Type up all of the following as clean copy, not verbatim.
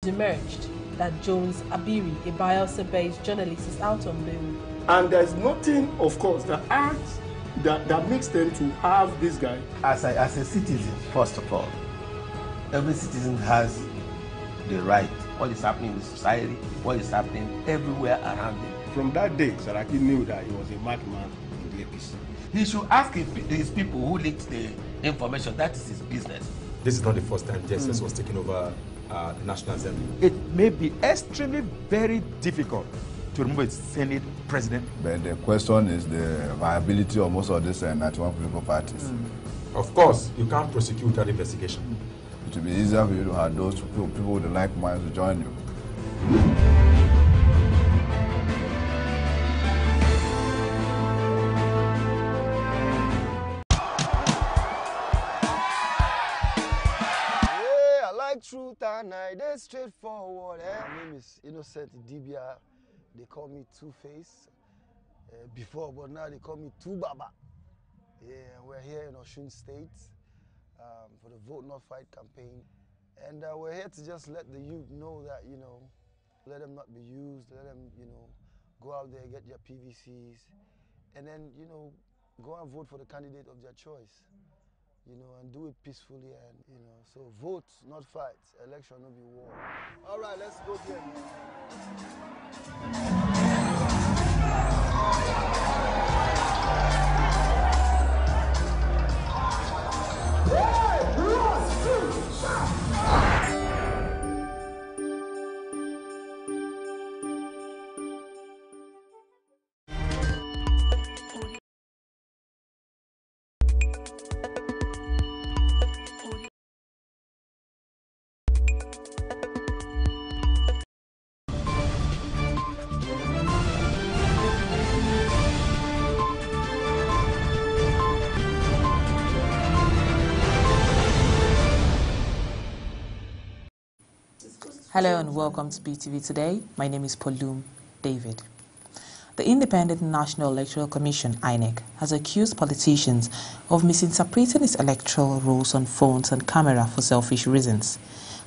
emerged that Jones Abiri, a Bayelsa-based journalist, is out on bail. And there's nothing, of course, that makes them to have this guy. As a citizen, first of all, every citizen has the right. What is happening in the society, what is happening everywhere around him. From that day, Saraki knew that he was a madman in the APC. He should ask his people who leaked the information. That is his business. This is not the first time JSS was taking over the National Assembly. It may be extremely very difficult to remove a Senate president. But the question is the viability of most of these 91 political parties. Of course, you can't prosecute without investigation. It will be easier for you to have those people with the like minds to join you. Yeah, I like truth and I that's straightforward. My name is Innocent Dibia. They call me Two-Face before, but now they call me Two-Baba. Yeah, we're here in Osun State for the Vote Not Fight campaign. And we're here to just let the youth know that, let them not be used, let them, go out there, get their PVCs, and then, go and vote for the candidate of their choice, and do it peacefully and, so vote, not fight, election, not be war. All right, let's go there. Hello and welcome to BTV Today. My name is Paulum David. The Independent National Electoral Commission, INEC, has accused politicians of misinterpreting its electoral rules on phones and camera for selfish reasons.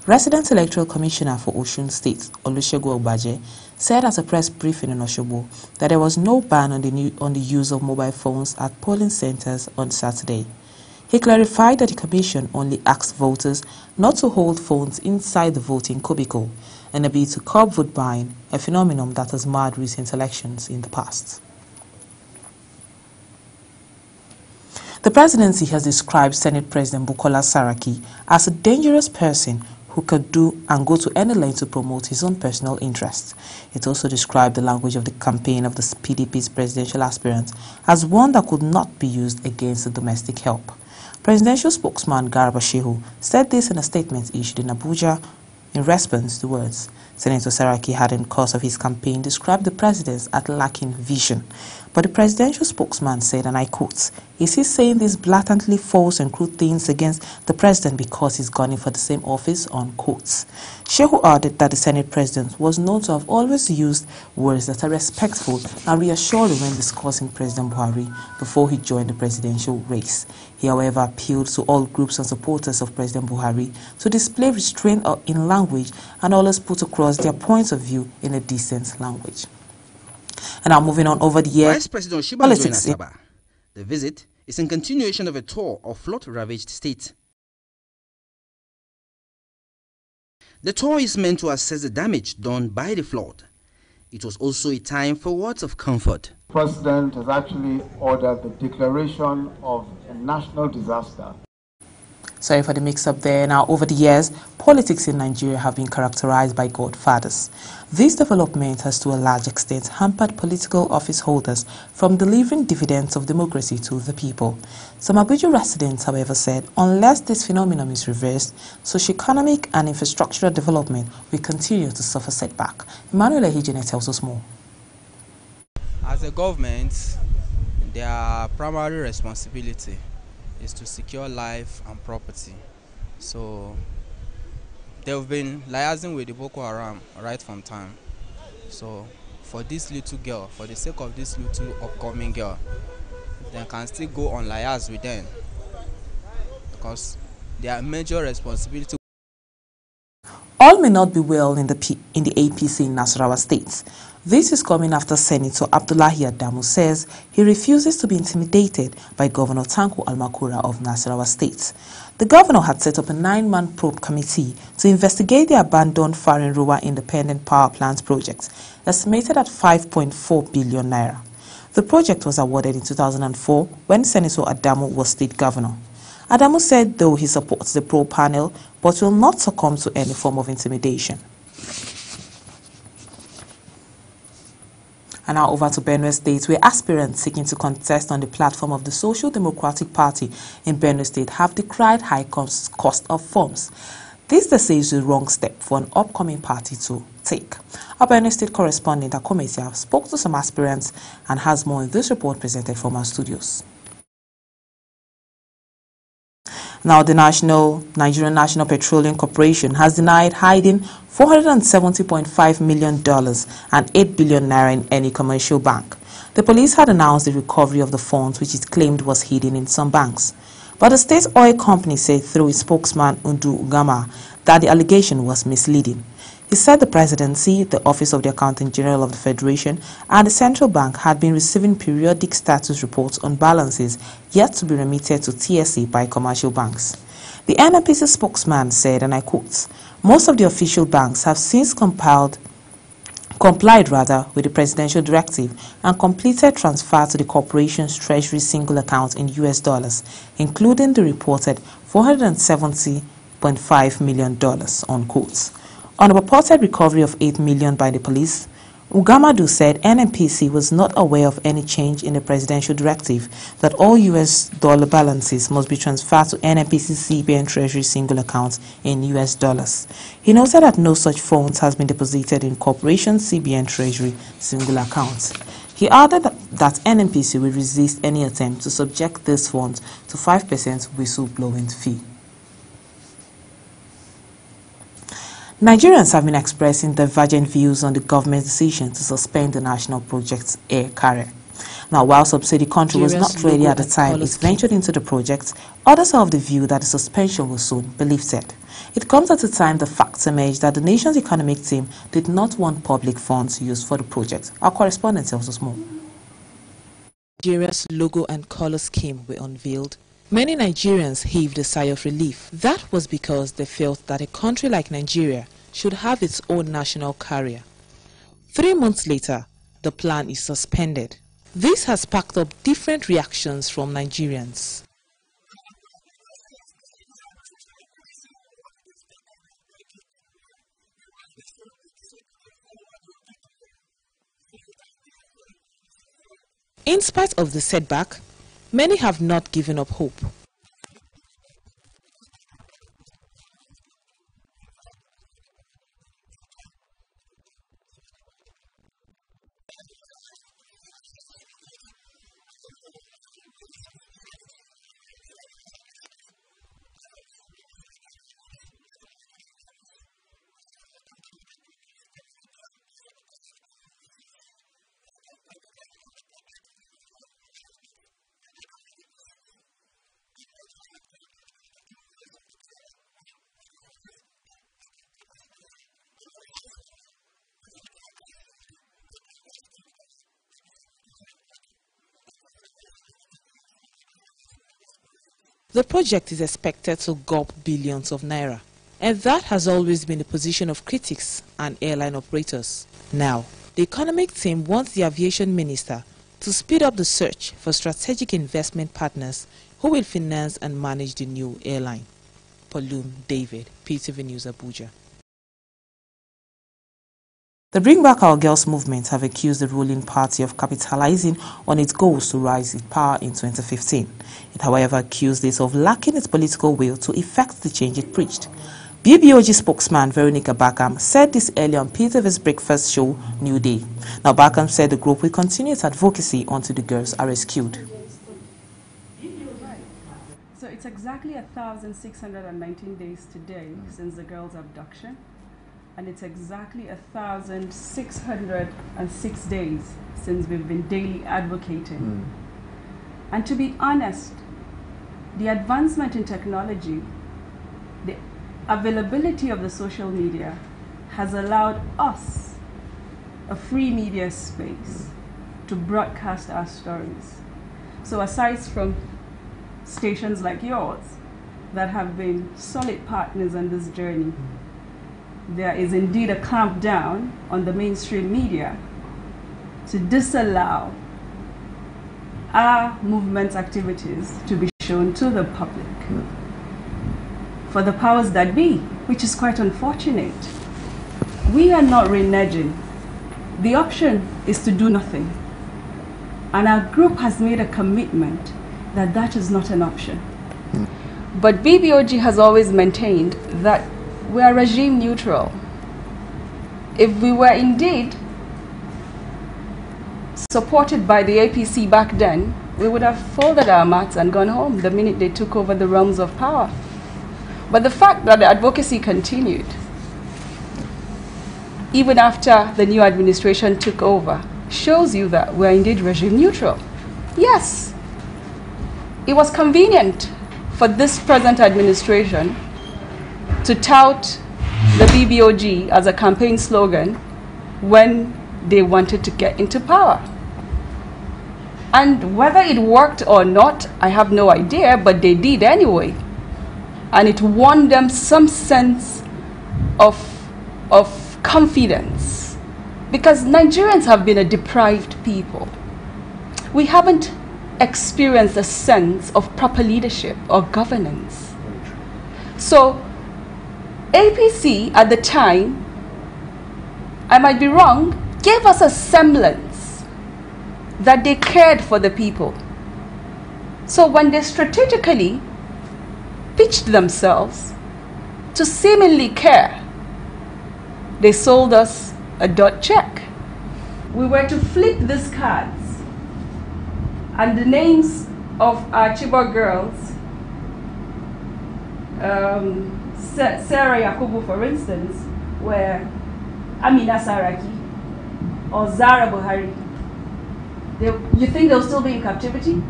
Resident Electoral Commissioner for Osun State, Olusegun Ogbaje, said at a press briefing in Osogbo that there was no ban on the use of mobile phones at polling centers on Saturday. He clarified that the Commission only asked voters not to hold phones inside the voting cubicle in a bid to curb vote buying, a phenomenon that has marred recent elections in the past. The presidency has described Senate President Bukola Saraki as a dangerous person who could do and go to any length to promote his own personal interests. It also described the language of the campaign of the PDP's presidential aspirant as one that could not be used against the domestic help. Presidential spokesman Garba Shehu said this in a statement issued in Abuja in response to words Senator Saraki had in course of his campaign described the president as lacking vision. But the presidential spokesman said, and I quote, "Is he saying these blatantly false and crude things against the president because he's gunning for the same office?" Unquote. Shehu added that the Senate president was known to have always used words that are respectful and reassuring when discussing President Buhari before he joined the presidential race. He, however, appealed to all groups and supporters of President Buhari to display restraint in language and always put across their points of view in a decent language. And now moving on over the years. Vice President Shibanjo in Asaba. The visit is in continuation of a tour of flood-ravaged state. The tour is meant to assess the damage done by the flood. It was also a time for words of comfort. The President has actually ordered the declaration of a national disaster. Sorry for the mix-up there. Now, over the years, politics in Nigeria have been characterized by godfathers. This development has to a large extent hampered political office holders from delivering dividends of democracy to the people. Some Abuja residents, however, said unless this phenomenon is reversed, socio-economic and infrastructural development will continue to suffer setback. Emmanuel Ehijene tells us more. As a government, their primary responsibility is to secure life and property. So they've been liaising with the Boko Haram right from time. So for this little girl, for the sake of this little upcoming girl, they can still go on liaise with them because their major responsibility. All may not be well in the APC in Nasarawa State. This is coming after Senator Abdullahi Adamu says he refuses to be intimidated by Governor Tanko Almakura of Nasarawa State. The governor had set up a 9-man probe committee to investigate the abandoned Farin-Ruwa Independent Power Plant project, estimated at 5.4 billion naira. The project was awarded in 2004 when Senator Adamu was state governor. Adamu said though he supports the probe panel, but will not succumb to any form of intimidation. And now over to Benue State, where aspirants seeking to contest on the platform of the Social Democratic Party in Benue State have decried high cost of funds. This, they say, is the wrong step for an upcoming party to take. Our Benue State correspondent Akomesia spoke to some aspirants and has more in this report presented from our studios. Now, the Nigerian National Petroleum Corporation has denied hiding $470.5 million and 8 billion naira in any commercial bank. The police had announced the recovery of the funds, which it claimed was hidden in some banks. But the state oil company said through its spokesman, Undu Ugama, that the allegation was misleading. He said the presidency, the Office of the Accountant General of the Federation, and the Central Bank had been receiving periodic status reports on balances yet to be remitted to TSA by commercial banks. The NNPC spokesman said, and I quote, "Most of the official banks have since complied with the presidential directive and completed transfer to the corporation's treasury single account in US dollars, including the reported $470.5 million, unquote. On a purported recovery of 8 million by the police, Ugamadu said NNPC was not aware of any change in the presidential directive that all US dollar balances must be transferred to NNPC CBN Treasury single accounts in US dollars. He noted that no such funds has been deposited in corporation CBN Treasury single accounts. He added that NNPC will resist any attempt to subject these funds to 5% whistleblowing fee. Nigerians have been expressing divergent views on the government's decision to suspend the national project's air carrier. Now, while some say the country was not ready at the time it ventured into the project, others are of the view that the suspension will soon be lifted. It comes at a time the facts emerge that the nation's economic team did not want public funds used for the project. Our correspondent tells us more. Nigeria's logo and color scheme were unveiled. Many Nigerians heaved a sigh of relief. That was because they felt that a country like Nigeria should have its own national carrier. 3 months later, the plan is suspended. This has sparked up different reactions from Nigerians. In spite of the setback, many have not given up hope. The project is expected to gulp billions of naira, and that has always been the position of critics and airline operators. Now, the economic team wants the aviation minister to speed up the search for strategic investment partners who will finance and manage the new airline. Palum David, PTV News, Abuja. The Bring Back Our Girls movement have accused the ruling party of capitalizing on its goals to rise in power in 2015. It, however, accused it of lacking its political will to effect the change it preached. BBOG spokesman Veronica Bakam said this earlier on PTV's breakfast show, New Day. Now, Bakam said the group will continue its advocacy until the girls are rescued. So it's exactly 1,619 days today since the girls' abduction. And it's exactly 1,606 days since we've been daily advocating. And to be honest, the advancement in technology, the availability of the social media has allowed us a free media space to broadcast our stories. So aside from stations like yours that have been solid partners on this journey, there is indeed a clampdown on the mainstream media to disallow our movement's activities to be shown to the public for the powers that be, which is quite unfortunate. We are not reneging. The option is to do nothing. And our group has made a commitment that that is not an option. But BBOG has always maintained that we are regime neutral. If we were indeed supported by the APC back then, we would have folded our mats and gone home the minute they took over the realms of power. But the fact that the advocacy continued, even after the new administration took over, shows you that we're indeed regime neutral. Yes, it was convenient for this present administration to tout the BBOG as a campaign slogan when they wanted to get into power. And whether it worked or not, I have no idea, but they did anyway. And it won them some sense of confidence, because Nigerians have been a deprived people. We haven't experienced a sense of proper leadership or governance. So APC at the time, I might be wrong, gave us a semblance that they cared for the people. So when they strategically pitched themselves to seemingly care, they sold us a dot check. We were to flip these cards, and the names of our Chibok girls, Sarah Yakubu, for instance, were Amina Saraki or Zara Buhari. You think they'll still be in captivity?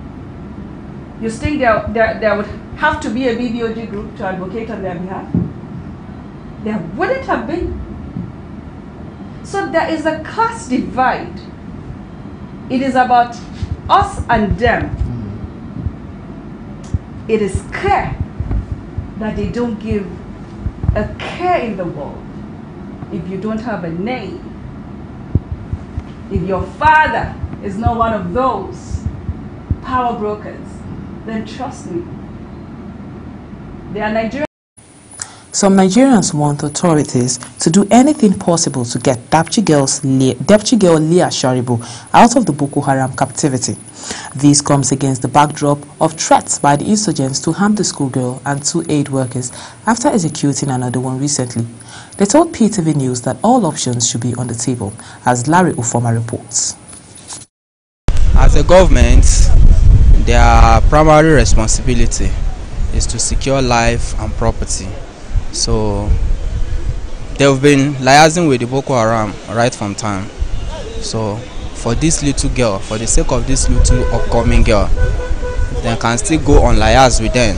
You think there would have to be a BBOG group to advocate on their behalf? There wouldn't have been. So there is a class divide. It is about us and them. It is clear that they don't give a care in the world if you don't have a name. If your father is not one of those power brokers, then trust me, they are Nigerians. Some Nigerians want authorities to do anything possible to get Dapchi girl Leah Sharibu out of the Boko Haram captivity. This comes against the backdrop of threats by the insurgents to harm the schoolgirl and 2 aid workers after executing another one recently. They told PTV News that all options should be on the table, as Larry Ufoma reports. As a government, their primary responsibility is to secure life and property. So they've been liaising with the Boko Haram right from time. So for this little girl, for the sake of this little upcoming girl, they can still go on liaise with them,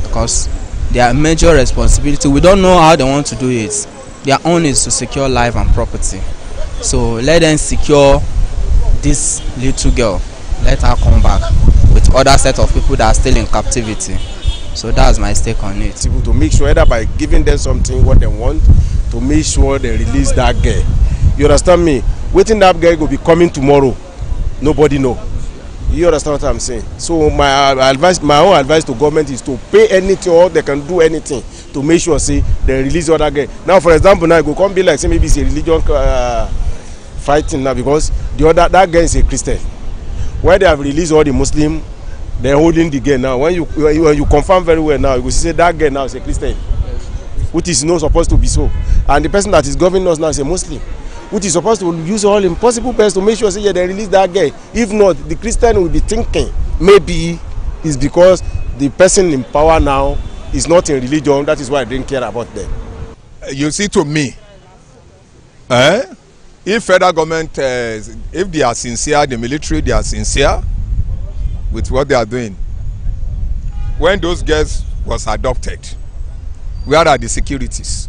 because their major responsibility, we don't know how they want to do it. Their own is to secure life and property. So let them secure this little girl. Let her come back with other set of people that are still in captivity. So that's my stake on it. To make sure that by giving them something what they want, to make sure they release that girl. You understand me? Waiting that girl will be coming tomorrow. Nobody know. You understand what I'm saying? So my own advice to government is to pay anything, or they can do anything to make sure say they release other girl. Now, for example, now it will come be like say maybe it's a religion fighting now, because that girl is a Christian. Where they have released all the Muslim, they're holding the girl now. When you confirm very well now, you will see that girl now is a Christian, which is not supposed to be so. And the person that is governing us now is a Muslim, which is supposed to use all impossible best to make sure say, yeah, they release that girl. If not, the Christian will be thinking maybe it's because the person in power now is not in religion. That is why I didn't care about them. You see, to me, if federal government, if they are sincere, the military, they are sincere with what they are doing. When those girls was adopted, where are the securities?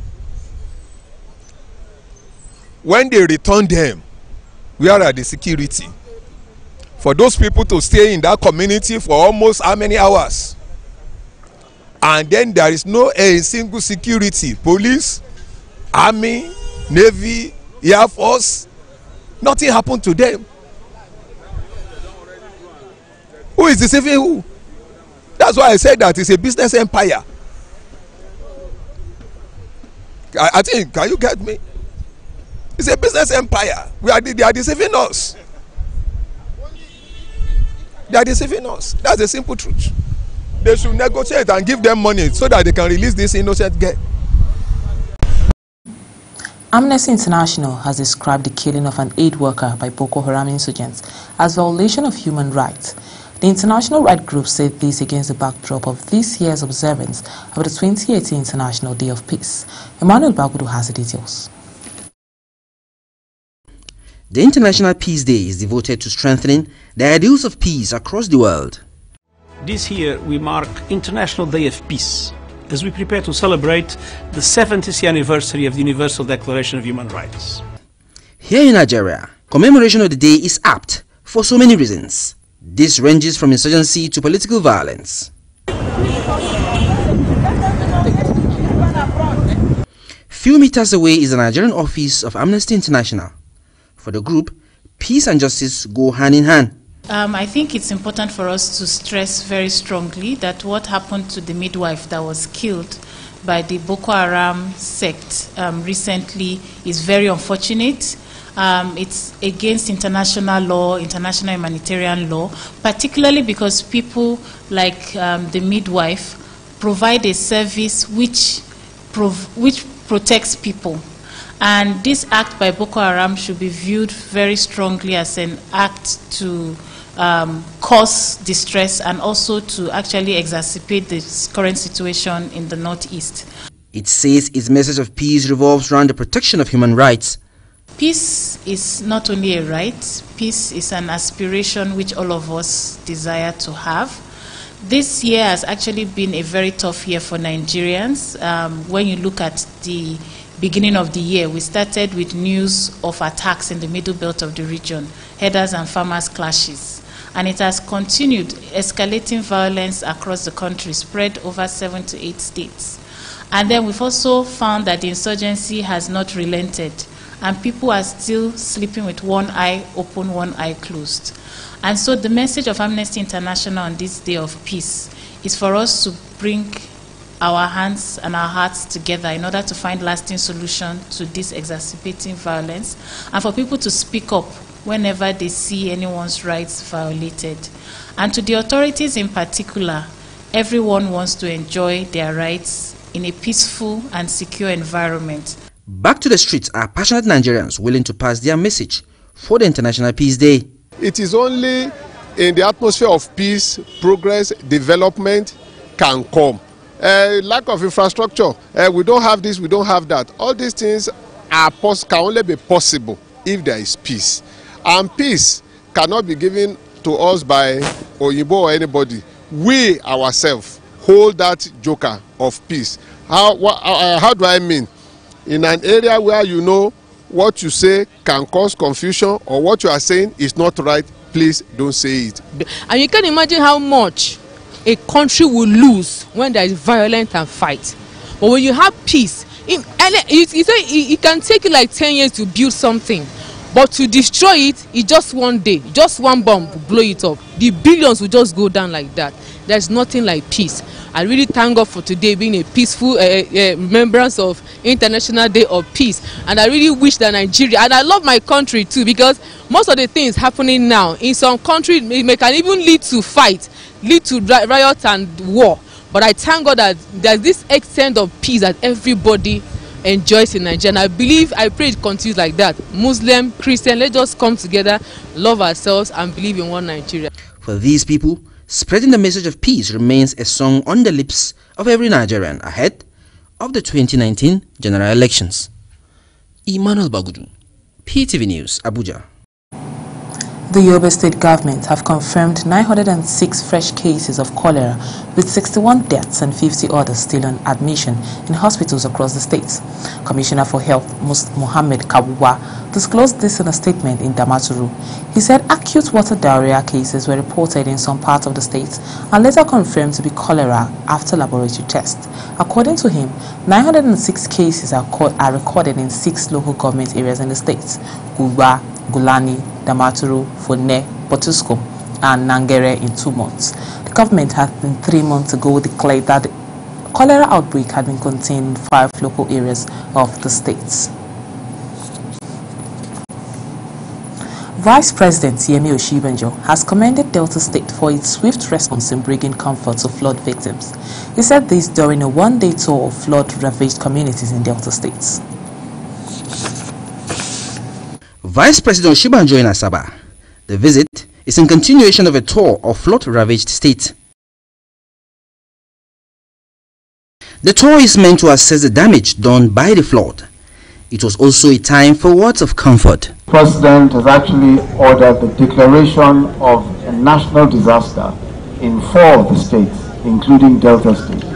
When they return them, where are the security? For those people to stay in that community for almost how many hours? And then there is no a single security, police, army, navy, air force. Nothing happened to them. Who is deceiving who? That's why I said that it's a business empire. I think, can you get me? It's a business empire. They are deceiving us. They are deceiving us. That's the simple truth. They should negotiate and give them money so that they can release this innocent girl. Amnesty International has described the killing of an aid worker by Boko Haram insurgents as violation of human rights. The international rights group said this against the backdrop of this year's observance of the 2018 International Day of Peace. Emmanuel Bagudu has the details. The International Peace Day is devoted to strengthening the ideals of peace across the world. This year we mark International Day of Peace as we prepare to celebrate the 70th anniversary of the Universal Declaration of Human Rights. Here in Nigeria, commemoration of the day is apt for so many reasons. This ranges from insurgency to political violence. Few meters away is the Nigerian office of Amnesty International. For the group, peace and justice go hand in hand. I think it's important for us to stress very strongly that what happened to the midwife that was killed by the Boko Haram sect recently is very unfortunate. It's against international law, international humanitarian law, particularly because people like the midwife provide a service which protects people. And this act by Boko Haram should be viewed very strongly as an act to cause distress and also to actually exacerbate the current situation in the Northeast. It says its message of peace revolves around the protection of human rights. Peace is not only a right, peace is an aspiration which all of us desire to have. This year has actually been a very tough year for Nigerians. When you look at the beginning of the year, we started with news of attacks in the middle belt of the region, herders and farmers clashes. And it has continued, escalating violence across the country, spread over 7 to 8 states. And then we've also found that the insurgency has not relented, and people are still sleeping with one eye open, one eye closed. And so the message of Amnesty International on this Day of Peace is for us to bring our hands and our hearts together in order to find lasting solution to this exacerbating violence, and for people to speak up whenever they see anyone's rights violated. And to the authorities in particular, everyone wants to enjoy their rights in a peaceful and secure environment. Back to the streets are passionate Nigerians willing to pass their message for the International Peace Day. It is only in the atmosphere of peace, progress, development can come. Lack of infrastructure, we don't have this, we don't have that. All these things can only be possible if there is peace. And peace cannot be given to us by Oyibo or anybody. We ourselves hold that joker of peace. How do I mean? In an area where you know what you say can cause confusion or what you are saying is not right, please don't say it. And you can imagine how much a country will lose when there is violence and fight. But when you have peace, it can take you like 10 years to build something. But to destroy it, it's just one day, just one bomb will blow it up. The billions will just go down like that. There's nothing like peace. I really thank God for today being a peaceful remembrance of International Day of Peace. And I really wish that Nigeria, and I love my country too, because most of the things happening now, in some countries, it can even lead to fight, lead to riot and war. But I thank God that there's this extent of peace that everybody enjoys in Nigeria. And I pray it continues like that. Muslim, Christian, let's just come together, love ourselves, and believe in one Nigeria. For these people, spreading the message of peace remains a song on the lips of every Nigerian ahead of the 2019 general elections. Emmanuel Bagudu, PTV News, Abuja. The Yobe State government have confirmed 906 fresh cases of cholera, with 61 deaths and 50 others still on admission in hospitals across the state. Commissioner for Health, Mohammed Kabuwa, disclosed this in a statement in Damaturu. He said acute water diarrhea cases were reported in some parts of the state and later confirmed to be cholera after laboratory tests. According to him, 906 cases are recorded in 6 local government areas in the state: Guba, Gulani, Damaturu, Fone, Potusco, and Nangere in 2 months. The government had in 3 months ago declared that the cholera outbreak had been contained in 5 local areas of the states. Vice President Yemi Oshibanjo has commended Delta State for its swift response in bringing comfort to flood victims. He said this during a one-day tour of flood-ravaged communities in Delta States. Vice President Oshibanjo in Asaba. The visit is in continuation of a tour of flood-ravaged state. The tour is meant to assess the damage done by the flood. It was also a time for words of comfort. The President has actually ordered the declaration of a national disaster in 4 of the states, including Delta State,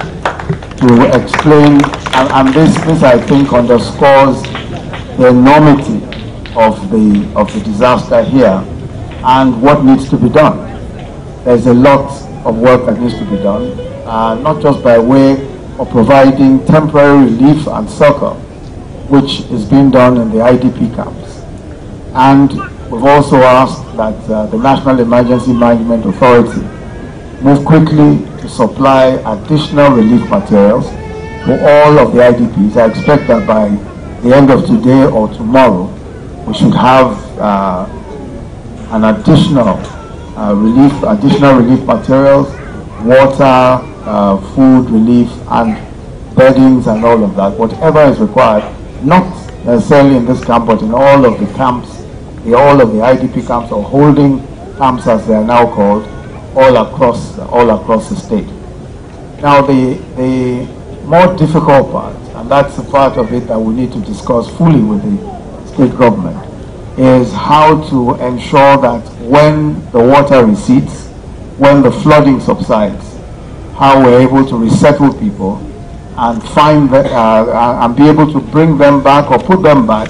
to explain, and this I think underscores the enormity of the disaster here and what needs to be done. There's a lot of work that needs to be done, not just by way of providing temporary relief and succor, which is being done in the IDP camps. And we've also asked that the National Emergency Management Authority move quickly to supply additional relief materials for all of the IDPs. I expect that by the end of today or tomorrow, we should have an additional relief materials, water, food relief, and beddings and all of that, whatever is required, not necessarily in this camp, but in all of the camps, all of the IDP camps or holding camps as they are now called, all across the state. Now the more difficult part, and that's the part of it that we need to discuss fully with the state government, is how to ensure that when the water recedes, when the flooding subsides, how we're able to resettle people and find and be able to bring them back or put them back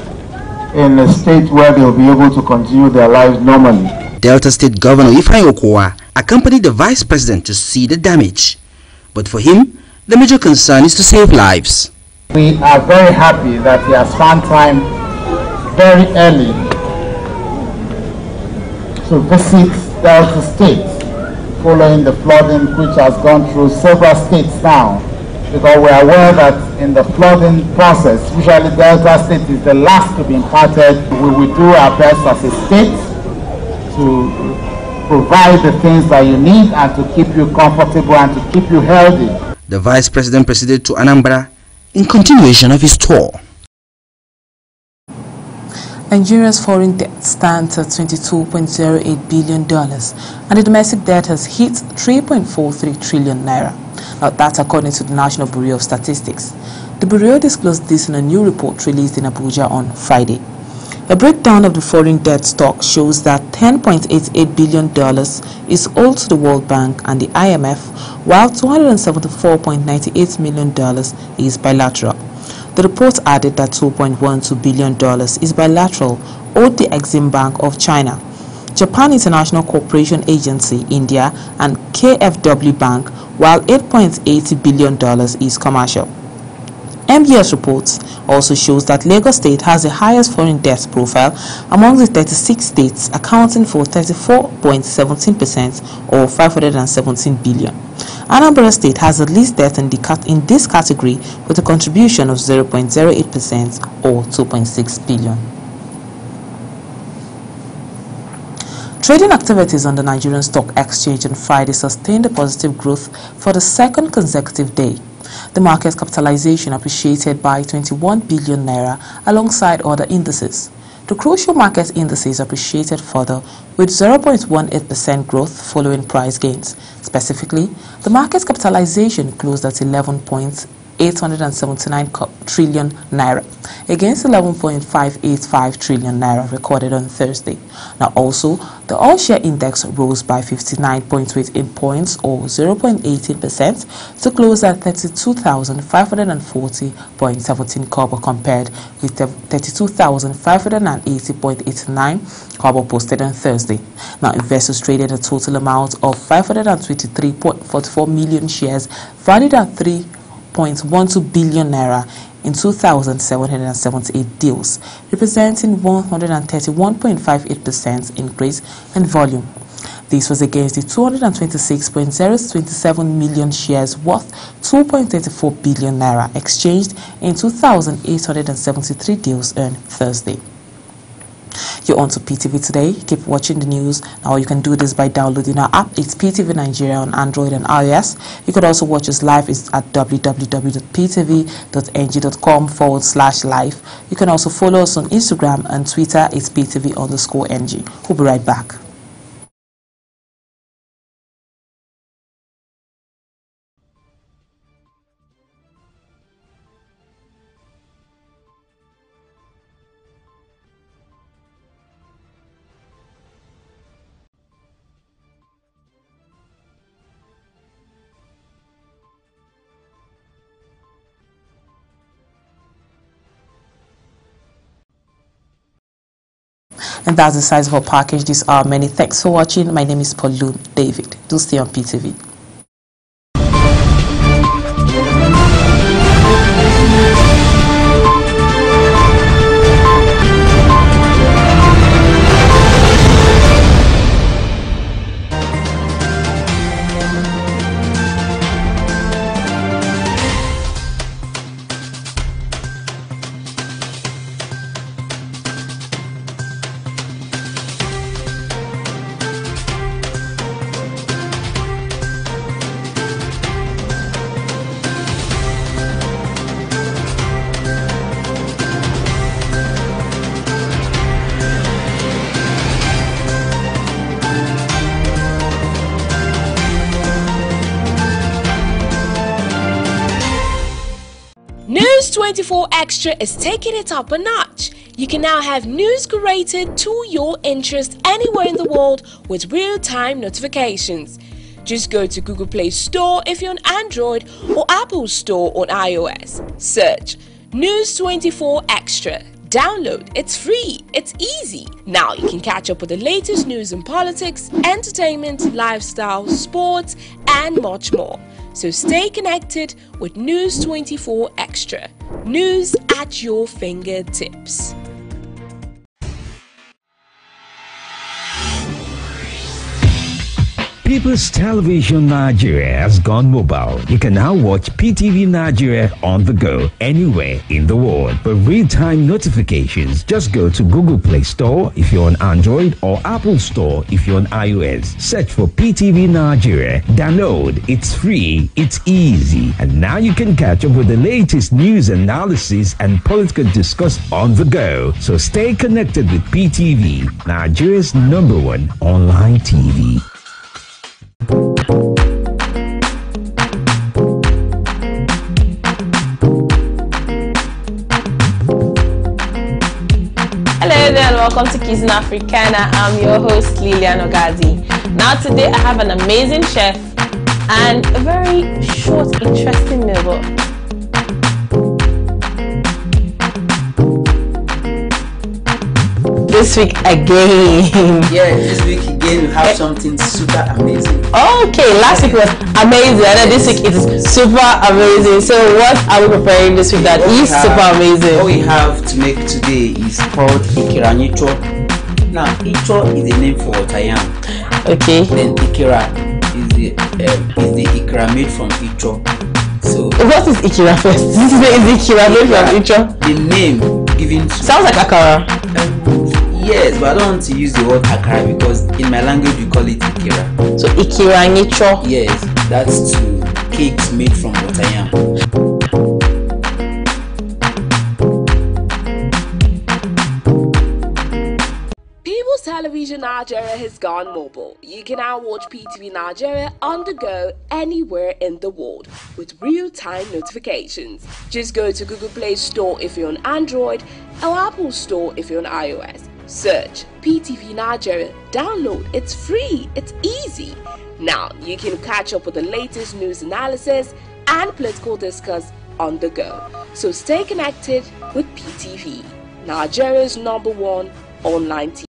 in a state where they'll be able to continue their lives normally. Delta State Governor Ifeanyi Okowa accompanied the Vice President to see the damage. But for him, the major concern is to save lives. We are very happy that he has found time very early to visit Delta State following the flooding which has gone through several states now, because we are aware that in the flooding process, usually Delta State is the last to be impacted. We will do our best as a state to provide the things that you need and to keep you comfortable and to keep you healthy. The Vice President proceeded to Anambra in continuation of his tour. Nigeria's foreign debt stands at $22.08 billion and the domestic debt has hit 3.43 trillion naira. Now that's according to the National Bureau of Statistics. The Bureau disclosed this in a new report released in Abuja on Friday. A breakdown of the foreign debt stock shows that $10.88 billion is owed to the World Bank and the IMF, while $274.98 million is bilateral. The report added that $2.12 billion is bilateral, owed the Exim Bank of China, Japan International Cooperation Agency, India, and KfW Bank, while $8.80 billion is commercial. MBS reports also shows that Lagos State has the highest foreign debt profile among the 36 states, accounting for 34.17% or $517 billion. Anambra State has the least debt in this category with a contribution of 0.08% or $2.6 billion. Trading activities on the Nigerian Stock Exchange on Friday sustained a positive growth for the second consecutive day. The market's capitalization appreciated by 21 billion naira alongside other indices. The crucial market indices appreciated further with 0.18% growth following price gains. Specifically, the market's capitalization closed at 11.8 879 trillion naira against 11.585 trillion naira recorded on Thursday. Now also, the all-share index rose by 59.28 points or 0.18% to close at 32,540.17 kobo compared with 32,580.89 kobo posted on Thursday. Now investors traded a total amount of 523.44 million shares valued at 3.12 billion naira in 2,778 deals, representing 131.58% increase in volume. This was against the 226.027 million shares worth 2.34 billion naira exchanged in 2,873 deals on Thursday. You're on to PTV Today. Keep watching the news. Now you can do this by downloading our app. It's PTV Nigeria on Android and iOS. You could also watch us live. It's at www.ptv.ng.com/live. You can also follow us on Instagram and Twitter. It's PTV_NG. We'll be right back. And that's the size of our package this hour. Many thanks for watching. My name is Paulune David. Do stay on PTV. News 24 Extra is taking it up a notch. You can now have news curated to your interest anywhere in the world with real-time notifications. Just go to Google Play Store if you're on Android or Apple Store on iOS. Search News 24 Extra. Download. It's free. It's easy. Now you can catch up with the latest news in politics, entertainment, lifestyle, sports, and much more. So stay connected with News 24 Extra. News at your fingertips. People's Television Nigeria has gone mobile. You can now watch PTV Nigeria on the go anywhere in the world. For real-time notifications, just go to Google Play Store if you're on Android or Apple Store if you're on iOS. Search for PTV Nigeria. Download. It's free. It's easy. And now you can catch up with the latest news analysis and political discourse on the go. So stay connected with PTV, Nigeria's #1 online TV. Hello there and welcome to Kizuna Africana. I'm your host Lilian Ogazi. Now today I have an amazing chef and a very short, interesting meal. This week again. Yeah, this week again we have something super amazing. Okay, last week was amazing and then this week it is super amazing. So what are we preparing this week that is super amazing? What we have to make today is called Ikira Nicho. Now, Icho is a name for water yam. Okay. Then Ikira is the Ikira made from Icho. So what is Ikira first? This is Ikira made from Icho. The name given to sounds like Akara. Yes, but I don't want to use the word akara because in my language we call it ikira. So ikira nicho? Yes, that's to cakes made from water yam. People's Television Nigeria has gone mobile. You can now watch PTV Nigeria on the go anywhere in the world with real-time notifications. Just go to Google Play Store if you're on Android or Apple Store if you're on iOS. Search PTV Nigeria, download, it's free, it's easy. Now you can catch up with the latest news analysis and political discourse on the go. So stay connected with PTV, Nigeria's #1 online TV.